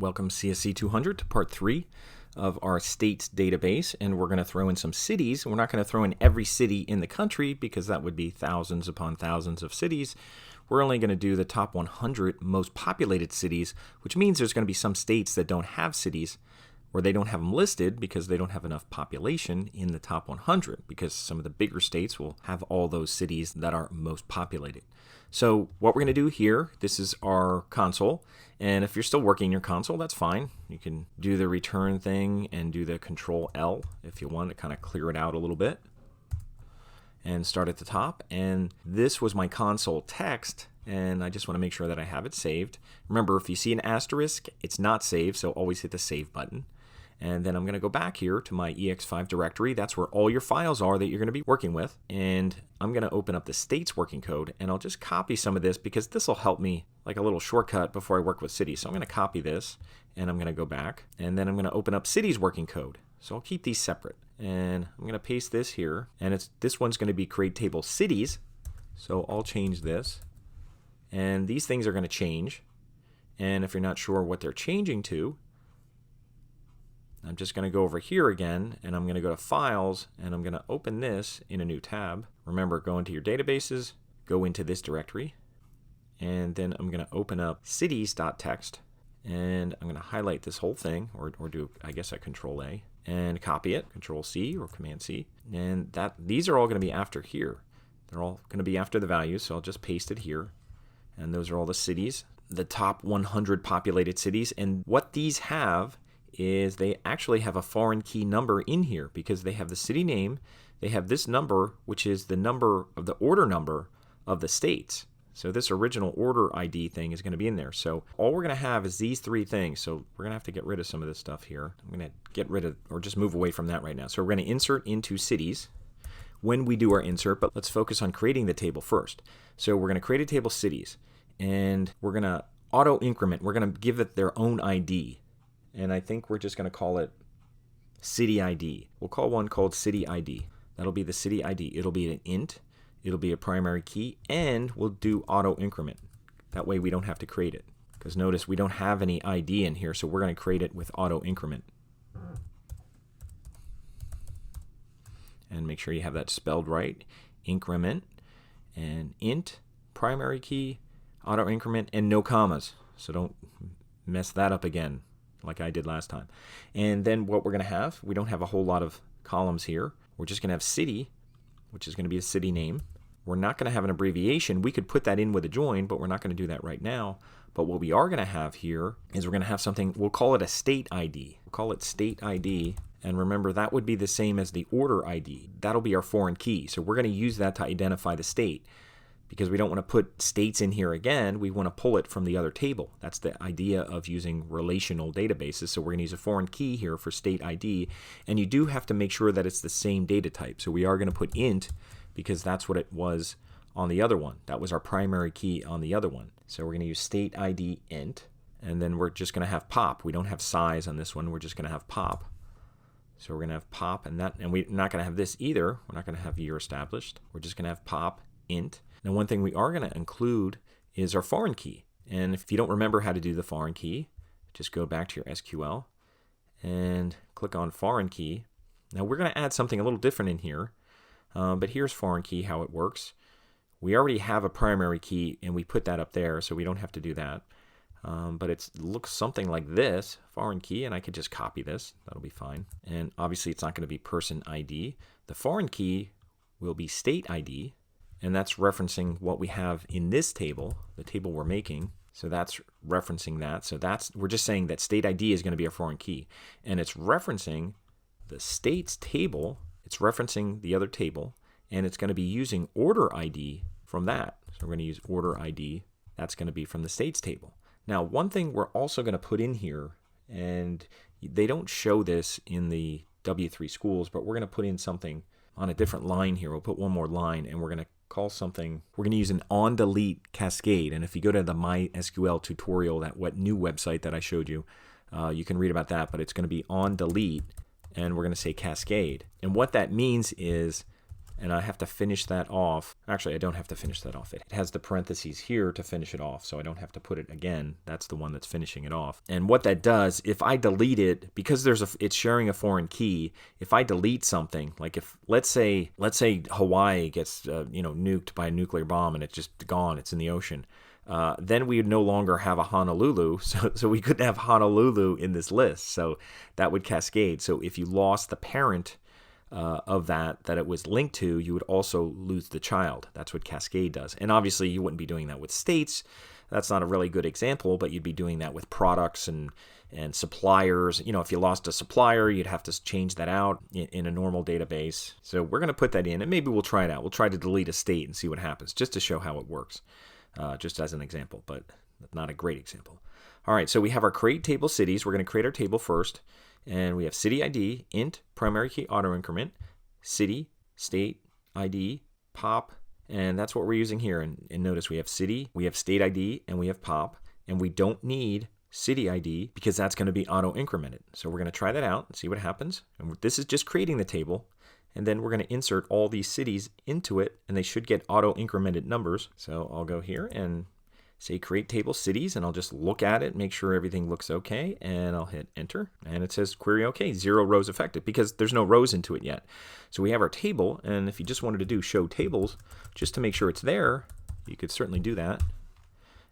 Welcome csc200 to part 3 of our states database, and we're going to throw in some cities. We're not going to throw in every city in the country because that would be thousands upon thousands of cities. We're only going to do the top 100 most populated cities, which means there's going to be some states that don't have cities, or they don't have them listed because they don't have enough population in the top 100, because some of the bigger states will have all those cities that are most populated. So what we're going to do here, this is our console, and if you're still working your console, that's fine. You can do the return thing and do the Control L if you want to kind of clear it out a little bit. And start at the top, and this was my console text, and I just want to make sure that I have it saved. Remember, if you see an asterisk, it's not saved, so always hit the save button. And then I'm going to go back here to my ex5 directory. That's where all your files are that you're going to be working with. And I'm going to open up the states working code, and I'll just copy some of this because this will help me like a little shortcut before I work with cities. So I'm going to copy this, and I'm going to go back, and then I'm going to open up cities working code. So I'll keep these separate, and I'm going to paste this here, and this one's going to be create table cities. So I'll change this, and these things are going to change. And if you're not sure what they're changing to, I'm just going to go over here again, and I'm going to go to Files, and I'm going to open this in a new tab. Remember, go into your databases, go into this directory, and then I'm going to open up cities.txt, and I'm going to highlight this whole thing, or do, I guess, a Control A, and copy it, Control C or Command C, and these are all going to be after here. They're all going to be after the values, so I'll just paste it here, and those are all the cities, the top 100 populated cities, and what these have is they actually have a foreign key number in here because they have the city name, they have this number, which is the number of the order number of the states. So this original order ID thing is going to be in there. So all we're going to have is these three things. So we're going to have to get rid of some of this stuff here. I'm going to get rid of, or just move away from that right now. So we're going to insert into cities when we do our insert, but let's focus on creating the table first. So we're going to create a table cities, and we're going to auto increment. We're going to give it their own ID. And I think we're just going to call it city ID. We'll call one called city ID. That'll be the city ID. It'll be an int. It'll be a primary key. And we'll do auto increment. That way we don't have to create it. Because notice we don't have any ID in here, so we're going to create it with auto increment. And make sure you have that spelled right. Increment and int, primary key, auto increment, and no commas. So don't mess that up again, like I did last time. And then what we're going to have, we don't have a whole lot of columns here. We're just going to have city, which is going to be a city name. We're not going to have an abbreviation. We could put that in with a join, but we're not going to do that right now. But what we are going to have here is we're going to have something, we'll call it a state ID. We'll call it state ID. And remember, that would be the same as the order ID. That'll be our foreign key. So we're going to use that to identify the state. Because we don't want to put states in here again, we want to pull it from the other table. That's the idea of using relational databases. So we're going to use a foreign key here for state ID. And you do have to make sure that it's the same data type. So we are going to put int because that's what it was on the other one. That was our primary key on the other one. So we're going to use state ID int. And then we're just going to have pop. We don't have size on this one. We're just going to have pop. So we're going to have pop, and we're not going to have this either. We're not going to have year established. We're just going to have pop int. Now, one thing we are going to include is our foreign key. And if you don't remember how to do the foreign key, just go back to your SQL and click on foreign key. Now, we're going to add something a little different in here, but here's foreign key, how it works. We already have a primary key, and we put that up there, so we don't have to do that. But it looks something like this, foreign key, and I could just copy this. That'll be fine. And obviously, it's not going to be person ID. The foreign key will be state ID. And that's referencing what we have in this table, the table we're making. So that's referencing that. So we're just saying that state ID is going to be our foreign key. And it's referencing the states table. It's referencing the other table. And it's going to be using order ID from that. So we're going to use order ID. That's going to be from the states table. Now, one thing we're also going to put in here, and they don't show this in the W3 schools, but we're going to put in something on a different line here. We'll put one more line, and we're going to call something, we're going to use an on-delete cascade. And if you go to the MySQL tutorial, that new website that I showed you, you can read about that, but it's going to be on-delete, and we're going to say cascade. And what that means is and I have to finish that off. Actually, I don't have to finish that off. It has the parentheses here to finish it off, so I don't have to put it again. That's the one that's finishing it off. And what that does, if I delete it, because it's sharing a foreign key, if I delete something, like if let's say Hawaii gets nuked by a nuclear bomb and it's just gone, it's in the ocean. Then we would no longer have a Honolulu, so we couldn't have Honolulu in this list. So that would cascade. So if you lost the parent of that it was linked to, you would also lose the child. That's what Cascade does. And obviously you wouldn't be doing that with states. That's not a really good example, but you'd be doing that with products and suppliers. If you lost a supplier, you'd have to change that out in a normal database. So we're going to put that in, and maybe we'll try it out. We'll try to delete a state and see what happens, just to show how it works, just as an example, but not a great example. All right, so we have our create table cities. We're going to create our table first. And we have city ID, int, primary key auto increment, city, state, ID, pop, and that's what we're using here. And notice we have city, we have state ID, and we have pop, and we don't need city ID because that's going to be auto incremented. So we're going to try that out and see what happens. And this is just creating the table, and then we're going to insert all these cities into it, and they should get auto incremented numbers. So I'll go here and say create table cities, and I'll just look at it, make sure everything looks okay, and I'll hit enter, and it says query okay, 0 rows affected, because there's no rows into it yet. So we have our table, and if you just wanted to do show tables, just to make sure it's there, you could certainly do that.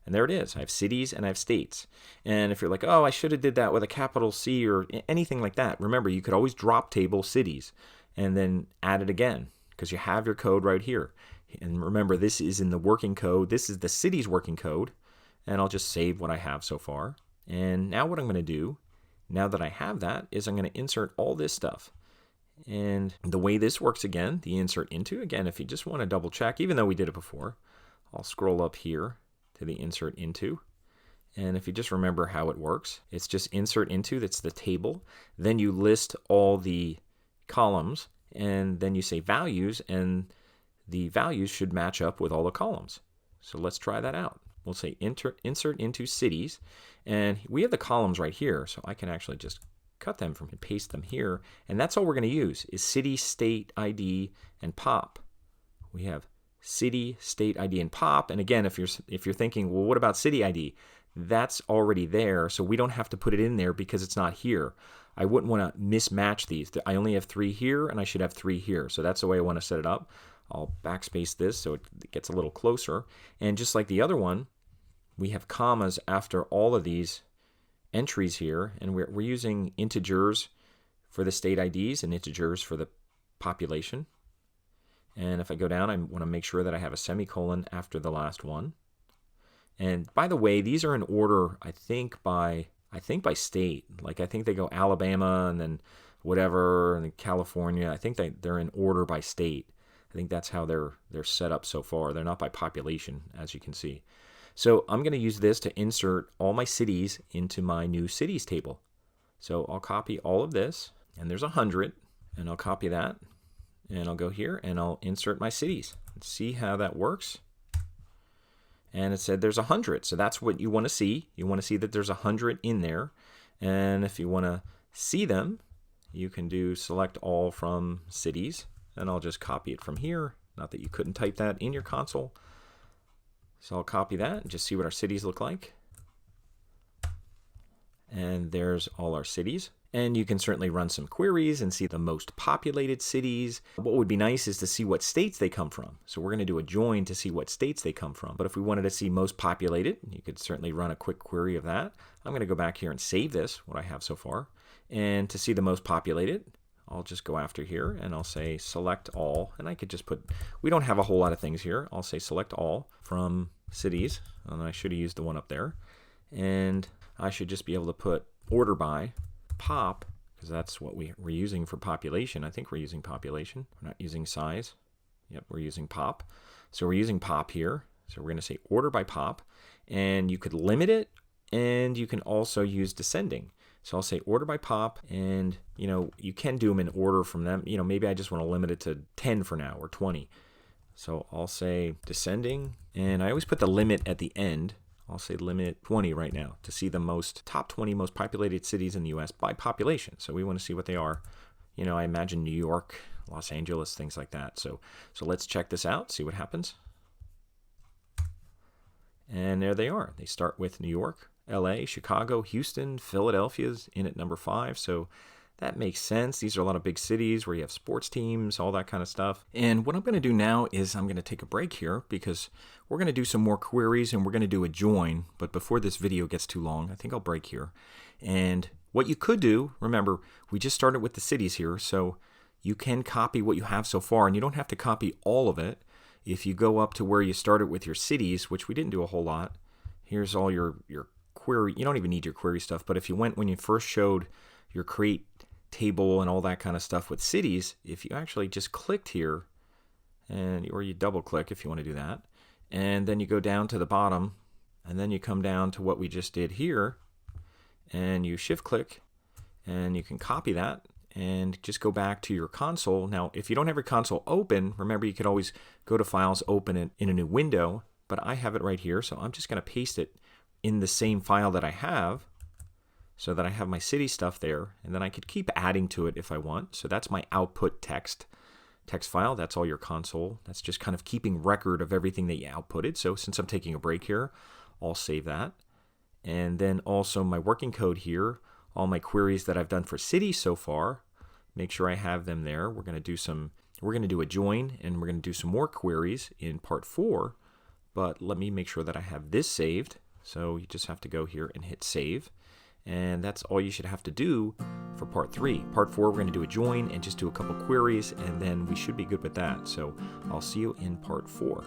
And there it is. I have cities and I have states. And if you're like, oh, I should have did that with a capital C or anything like that, remember, you could always drop table cities and then add it again, because you have your code right here. And remember, this is in the working code. This is the city's working code. And I'll just save what I have so far. And now what I'm going to do, now that I have that, is I'm going to insert all this stuff. And the way this works again, the insert into, again, if you just want to double check, even though we did it before, I'll scroll up here to the insert into. And if you just remember how it works, it's just insert into, that's the table. Then you list all the columns, and then you say values, and the values should match up with all the columns. So let's try that out. We'll say insert into cities, and we have the columns right here, so I can actually just cut them and paste them here, and that's all we're going to use is city, state, ID, and pop. We have city, state, ID, and pop, and again, if you're thinking, well, what about city ID? That's already there, so we don't have to put it in there because it's not here. I wouldn't want to mismatch these. I only have 3 here, and I should have 3 here, so that's the way I want to set it up. I'll backspace this so it gets a little closer. And just like the other one, we have commas after all of these entries here. And we're using integers for the state IDs and integers for the population. And if I go down, I want to make sure that I have a semicolon after the last one. And by the way, these are in order, I think by state. Like I think they go Alabama and then whatever, and then California. I think they're in order by state. I think that's how they're set up so far. They're not by population, as you can see. So I'm going to use this to insert all my cities into my new cities table. So I'll copy all of this, and there's 100, and I'll copy that, and I'll go here, and I'll insert my cities. Let's see how that works. And it said there's 100, so that's what you want to see. You want to see that there's 100 in there, and if you want to see them, you can do select all from cities. And I'll just copy it from here. Not that you couldn't type that in your console. So I'll copy that and just see what our cities look like. And there's all our cities. And you can certainly run some queries and see the most populated cities. What would be nice is to see what states they come from. So we're going to do a join to see what states they come from. But if we wanted to see most populated, you could certainly run a quick query of that. I'm going to go back here and save this, what I have so far. And to see the most populated, I'll just go after here and I'll say select all, and I could just put, we don't have a whole lot of things here. I'll say select all from cities, and I should have used the one up there. And I should just be able to put order by pop, because that's what we're using for population. I think we're using population. We're not using size. Yep, we're using pop. So we're using pop here. So we're going to say order by pop, and you could limit it, and you can also use descending. So I'll say order by pop, and you can do them in order from them. Maybe I just want to limit it to 10 for now, or 20. So I'll say descending, and I always put the limit at the end. I'll say limit 20 right now to see the top 20 most populated cities in the US by population. So we want to see what they are. I imagine New York Los Angeles, things like that. So let's check this out, see what happens. And there they are. They start with New York, LA, Chicago, Houston, Philadelphia's in at number 5. So that makes sense. These are a lot of big cities where you have sports teams, all that kind of stuff. And what I'm going to do now is I'm going to take a break here because we're going to do some more queries and we're going to do a join. But before this video gets too long, I think I'll break here. And what you could do, remember, we just started with the cities here, so you can copy what you have so far, and you don't have to copy all of it. If you go up to where you started with your cities, which we didn't do a whole lot, here's all your query. You don't even need your query stuff, but if you went when you first showed your create table and all that kind of stuff with cities, if you actually just clicked here, or you double click if you want to do that, and then you go down to the bottom, and then you come down to what we just did here, and you shift click, and you can copy that and just go back to your console. Now, if you don't have your console open, remember you could always go to Files, Open it in a new window, but I have it right here, so I'm just going to paste it in the same file that I have so that I have my city stuff there, and then I could keep adding to it if I want. So that's my output text file. That's all your console. That's just kind of keeping record of everything that you outputted. So since I'm taking a break here, I'll save that. And then also my working code here, all my queries that I've done for cities so far, make sure I have them there. We're going to do a join, and we're going to do some more queries in part 4, but let me make sure that I have this saved. So you just have to go here and hit save, and that's all you should have to do for part 3. Part 4, we're going to do a join and just do a couple queries, and then we should be good with that. So I'll see you in part 4.